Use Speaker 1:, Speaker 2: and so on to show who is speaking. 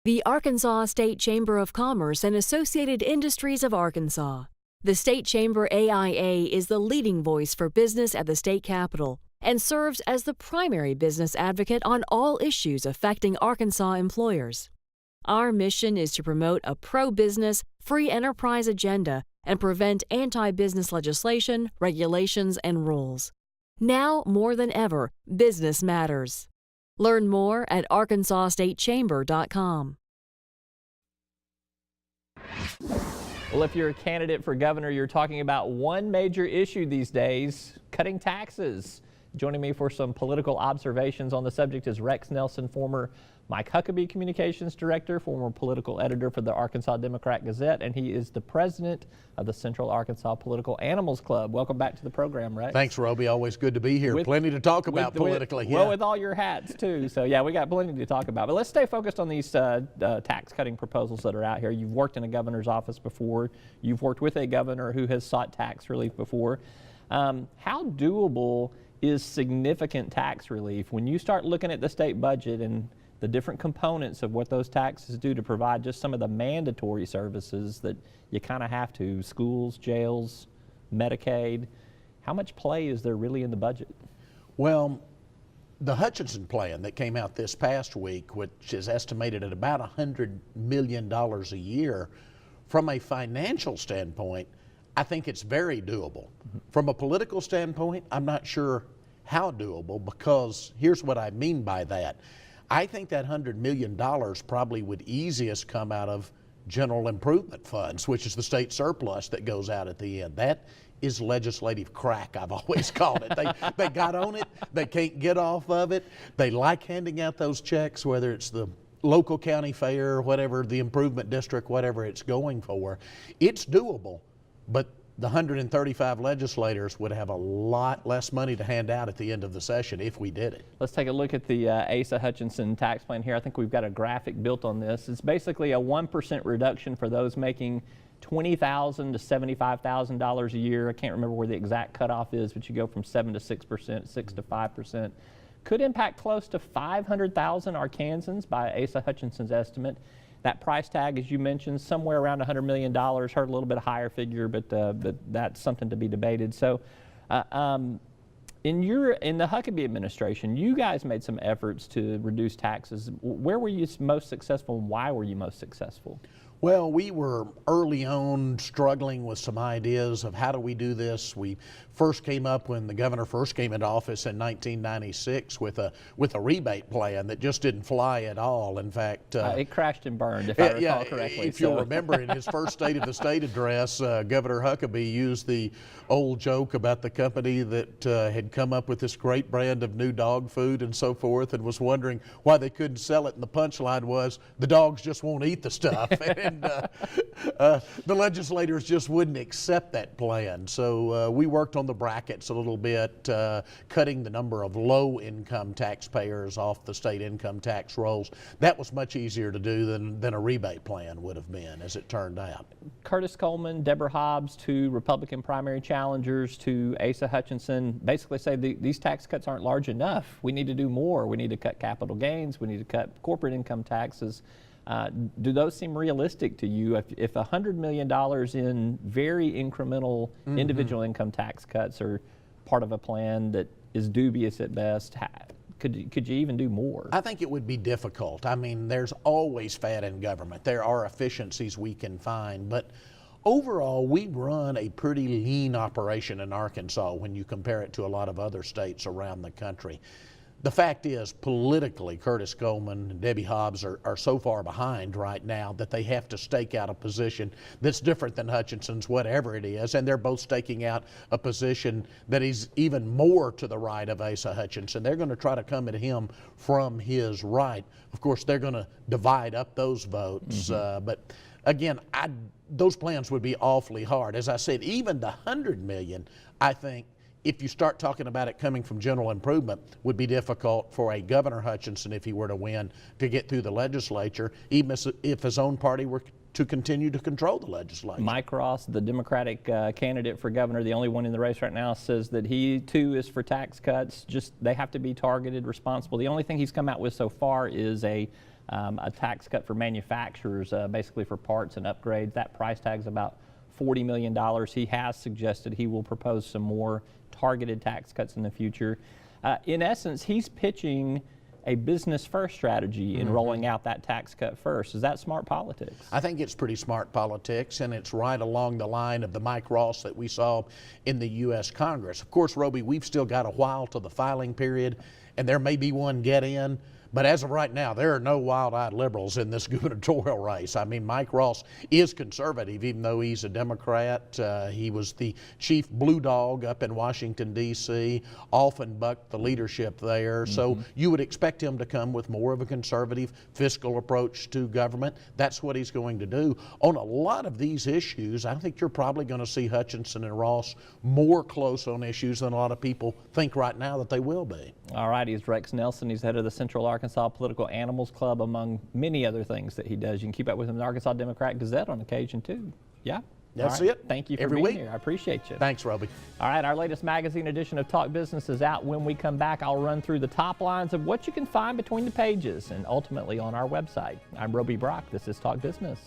Speaker 1: The Arkansas State Chamber of Commerce and Associated Industries of Arkansas. The State Chamber AIA is the leading voice for business at the state capitol and serves as the primary business advocate on all issues affecting Arkansas employers. Our mission is to promote a pro-business, free enterprise agenda and prevent anti-business legislation, regulations, and rules. Now more than ever, business matters. Learn more at arkansasstatechamber.com.
Speaker 2: Well, if you're a candidate for governor, you're talking about one major issue these days, cutting taxes. Joining me for some political observations on the subject is Rex Nelson, former Mike Huckabee Communications Director, former political editor for the Arkansas Democrat-Gazette, and he is the president of the Central Arkansas Political Animals Club. Welcome back to the program, Rex.
Speaker 3: Thanks, Roby. Always good to be here. Plenty to talk about politically.
Speaker 2: Well, with all your hats, too. So, yeah, we got plenty to talk about. But let's stay focused on these tax-cutting proposals that are out here. You've worked in a governor's office before. You've worked with a governor who has sought tax relief before. How doable is significant tax relief when you start looking at the state budget and the different components of what those taxes do to provide just some of the mandatory services that you kind of have to, schools, jails, Medicaid? How much play is there really in the budget?
Speaker 3: Well, the Hutchinson plan that came out this past week, which is estimated at about $100 million a year, from a financial standpoint, I think it's very doable. From a political standpoint, I'm not sure how doable, because here's what I mean by that. I think that $100 million probably would easiest come out of general improvement funds, which is the state surplus that goes out at the end. That is legislative crack, I've always called it. They got on it, they can't get off of it. They like handing out those checks, whether it's the local county fair, whatever, the improvement district, whatever it's going for. It's doable, but the 135 legislators would have a lot less money to hand out at the end of the session if we did it.
Speaker 2: Let's take a look at the Asa Hutchinson tax plan here. I think we've got a graphic built on this. It's basically a 1% reduction for those making $20,000 to $75,000 a year. I can't remember where the exact cutoff is, but you go from 7 to 6%, 6 to 5%. Could impact close to 500,000 Arkansans by Asa Hutchinson's estimate. That price tag, as you mentioned, somewhere around $100 million. Heard a little bit higher figure, but that's something to be debated. So in the Huckabee administration, you guys made some efforts to reduce taxes. Where were you most successful, and why were you most successful?
Speaker 3: Well, we were early on struggling with some ideas of how do we do this. We first came up when the governor first came into office in 1996 with a rebate plan that just didn't fly at all. In fact,
Speaker 2: it crashed and burned, if I recall correctly.
Speaker 3: If you'll remember, in his first State of the State address, Governor Huckabee used the old joke about the company that had come up with this great brand of new dog food and so forth, and was wondering why they couldn't sell it. And the punchline was, the dogs just won't eat the stuff. And the legislators just wouldn't accept that plan. So we worked on the brackets a little bit, cutting the number of low-income taxpayers off the state income tax rolls. That was much easier to do than a rebate plan would have been, as it turned out.
Speaker 2: Curtis Coleman, Deborah Hobbs, two Republican primary challengers to Asa Hutchinson, basically say these tax cuts aren't large enough. We need to do more. We need to cut capital gains. We need to cut corporate income taxes. Do those seem realistic to you? If $100 million in very incremental individual income tax cuts are part of a plan that is dubious at best, could you even do more?
Speaker 3: I think it would be difficult. I mean, there's always fat in government. There are efficiencies we can find, but overall, we run a pretty lean operation in Arkansas when you compare it to a lot of other states around the country. The fact is, politically, Curtis Coleman and Debbie Hobbs are so far behind right now that they have to stake out a position that's different than Hutchinson's, whatever it is, and they're both staking out a position that is even more to the right of Asa Hutchinson. They're going to try to come at him from his right. Of course, they're going to divide up those votes, but again, those plans would be awfully hard. As I said, even the $100 million, I think, if you start talking about it coming from general improvement, would be difficult for a Governor Hutchinson, if he were to win, to get through the legislature, even if his own party were to continue to control the legislature.
Speaker 2: Mike Ross, the Democratic candidate for governor, the only one in the race right now, says that he too is for tax cuts. Just they have to be targeted, responsible. The only thing he's come out with so far is a a tax cut for manufacturers, basically for parts and upgrades. That price tag is about $40 million. He has suggested he will propose some more targeted tax cuts in the future. In essence, he's pitching a business-first strategy in rolling out that tax cut first. Is that smart politics?
Speaker 3: I think it's pretty smart politics, and it's right along the line of the Mike Ross that we saw in the U.S. Congress. Of course, Roby, we've still got a while to the filing period, and there may be one get in. But as of right now, there are no wild-eyed liberals in this gubernatorial race. I mean, Mike Ross is conservative, even though he's a Democrat. He was the chief blue dog up in Washington, D.C., often bucked the leadership there. So you would expect him to come with more of a conservative fiscal approach to government. That's what he's going to do. On a lot of these issues, I think you're probably going to see Hutchinson and Ross more close on issues than a lot of people think right now that they will be.
Speaker 2: All right, he's Rex Nelson. He's head of the Central Arkansas Political Animals Club, among many other things that he does. You can keep up with him in the Arkansas Democrat Gazette on occasion, too. Yeah?
Speaker 3: That's
Speaker 2: right.
Speaker 3: it.
Speaker 2: Thank you for
Speaker 3: Every
Speaker 2: being
Speaker 3: week.
Speaker 2: here. I appreciate you.
Speaker 3: Thanks, Roby.
Speaker 2: All right, our latest magazine edition of Talk Business is out. When we come back, I'll run through the top lines of what you can find between the pages and ultimately on our website. I'm Roby Brock. This is Talk Business.